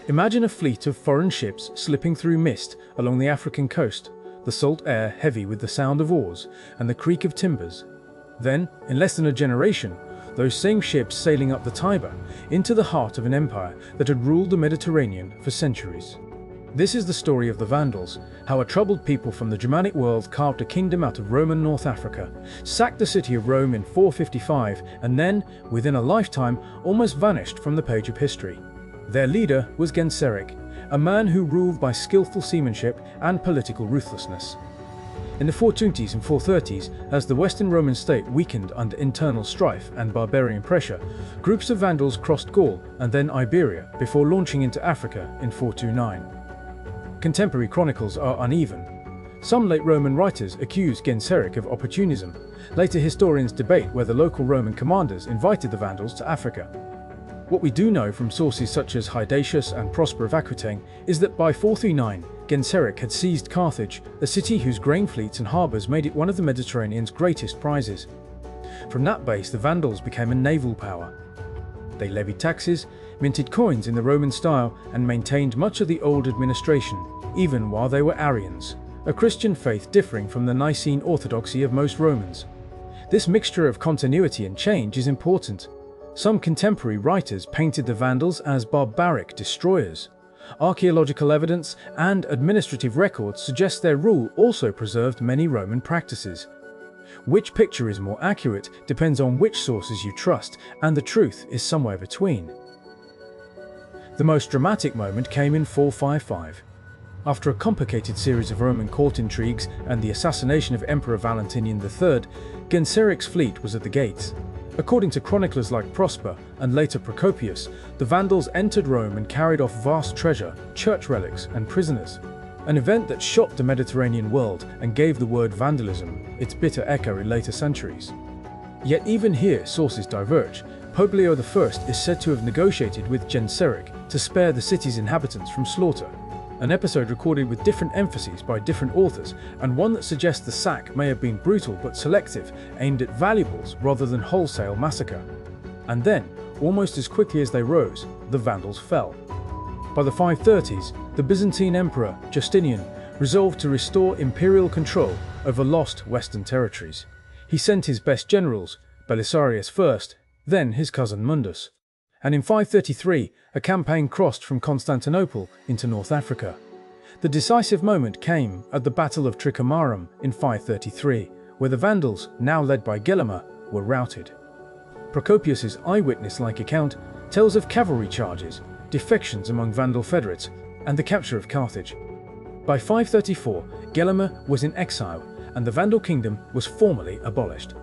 Imagine a fleet of foreign ships slipping through mist along the African coast, the salt air heavy with the sound of oars and the creak of timbers. Then, in less than a generation, those same ships sailing up the Tiber into the heart of an empire that had ruled the Mediterranean for centuries. This is the story of the Vandals, how a troubled people from the Germanic world carved a kingdom out of Roman North Africa, sacked the city of Rome in 455, and then, within a lifetime, almost vanished from the page of history. Their leader was Genseric, a man who ruled by skillful seamanship and political ruthlessness. In the 420s and 430s, as the Western Roman state weakened under internal strife and barbarian pressure, groups of Vandals crossed Gaul and then Iberia before launching into Africa in 429. Contemporary chronicles are uneven. Some late Roman writers accuse Genseric of opportunism. Later historians debate whether local Roman commanders invited the Vandals to Africa. What we do know from sources such as Hydacius and Prosper of Aquitaine is that by 439, Genseric had seized Carthage, a city whose grain fleets and harbours made it one of the Mediterranean's greatest prizes. From that base, the Vandals became a naval power. They levied taxes, minted coins in the Roman style, and maintained much of the old administration, even while they were Arians, a Christian faith differing from the Nicene orthodoxy of most Romans. This mixture of continuity and change is important. Some contemporary writers painted the Vandals as barbaric destroyers. Archaeological evidence and administrative records suggest their rule also preserved many Roman practices. Which picture is more accurate depends on which sources you trust, and the truth is somewhere between. The most dramatic moment came in 455. After a complicated series of Roman court intrigues and the assassination of Emperor Valentinian III, Genseric's fleet was at the gates. According to chroniclers like Prosper and later Procopius, the Vandals entered Rome and carried off vast treasure, church relics, and prisoners. An event that shocked the Mediterranean world and gave the word vandalism its bitter echo in later centuries. Yet even here sources diverge. Pope Leo I is said to have negotiated with Genseric to spare the city's inhabitants from slaughter, an episode recorded with different emphases by different authors, and one that suggests the sack may have been brutal but selective, aimed at valuables rather than wholesale massacre. And then, almost as quickly as they rose, the Vandals fell. By the 530s, the Byzantine Emperor Justinian resolved to restore imperial control over lost Western territories. He sent his best generals, Belisarius first, then his cousin Mundus. And in 533, a campaign crossed from Constantinople into North Africa. The decisive moment came at the Battle of Tricamarum in 533, where the Vandals, now led by Gelimer, were routed. Procopius's eyewitness-like account tells of cavalry charges, defections among Vandal federates, and the capture of Carthage. By 534, Gelimer was in exile, and the Vandal kingdom was formally abolished.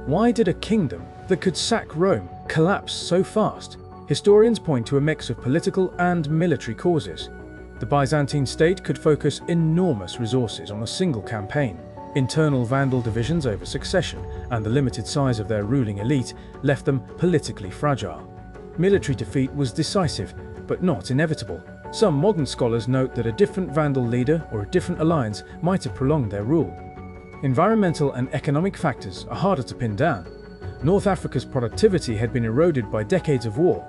Why did a kingdom that could sack Rome collapse so fast? Historians point to a mix of political and military causes. The Byzantine state could focus enormous resources on a single campaign. Internal Vandal divisions over succession and the limited size of their ruling elite left them politically fragile. Military defeat was decisive, but not inevitable. Some modern scholars note that a different Vandal leader or a different alliance might have prolonged their rule. Environmental and economic factors are harder to pin down. North Africa's productivity had been eroded by decades of war,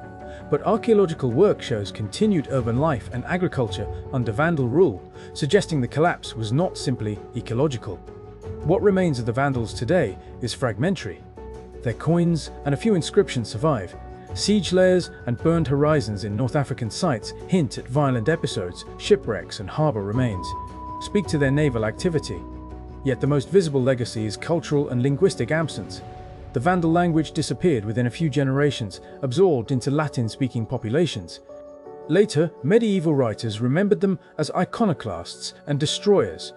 but archaeological work shows continued urban life and agriculture under Vandal rule, suggesting the collapse was not simply ecological. What remains of the Vandals today is fragmentary. Their coins and a few inscriptions survive. Siege layers and burned horizons in North African sites hint at violent episodes, shipwrecks and harbour remains speak to their naval activity. Yet the most visible legacy is cultural and linguistic absence. The Vandal language disappeared within a few generations, absorbed into Latin-speaking populations. Later, medieval writers remembered them as iconoclasts and destroyers.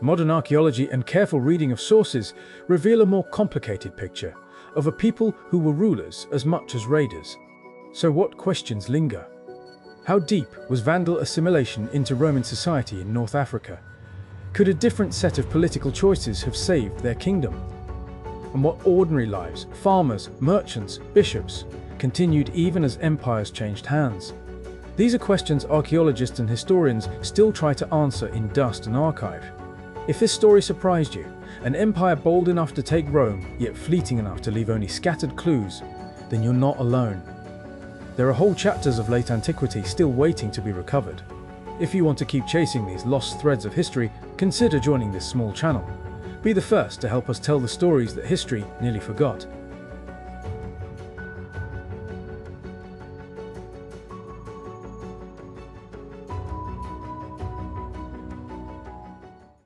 Modern archaeology and careful reading of sources reveal a more complicated picture of a people who were rulers as much as raiders. So what questions linger? How deep was Vandal assimilation into Roman society in North Africa? Could a different set of political choices have saved their kingdom? And what ordinary lives, farmers, merchants, bishops, continued even as empires changed hands? These are questions archaeologists and historians still try to answer in dust and archive. If this story surprised you, an empire bold enough to take Rome, yet fleeting enough to leave only scattered clues, then you're not alone. There are whole chapters of late antiquity still waiting to be recovered. If you want to keep chasing these lost threads of history, consider joining this small channel. Be the first to help us tell the stories that history nearly forgot.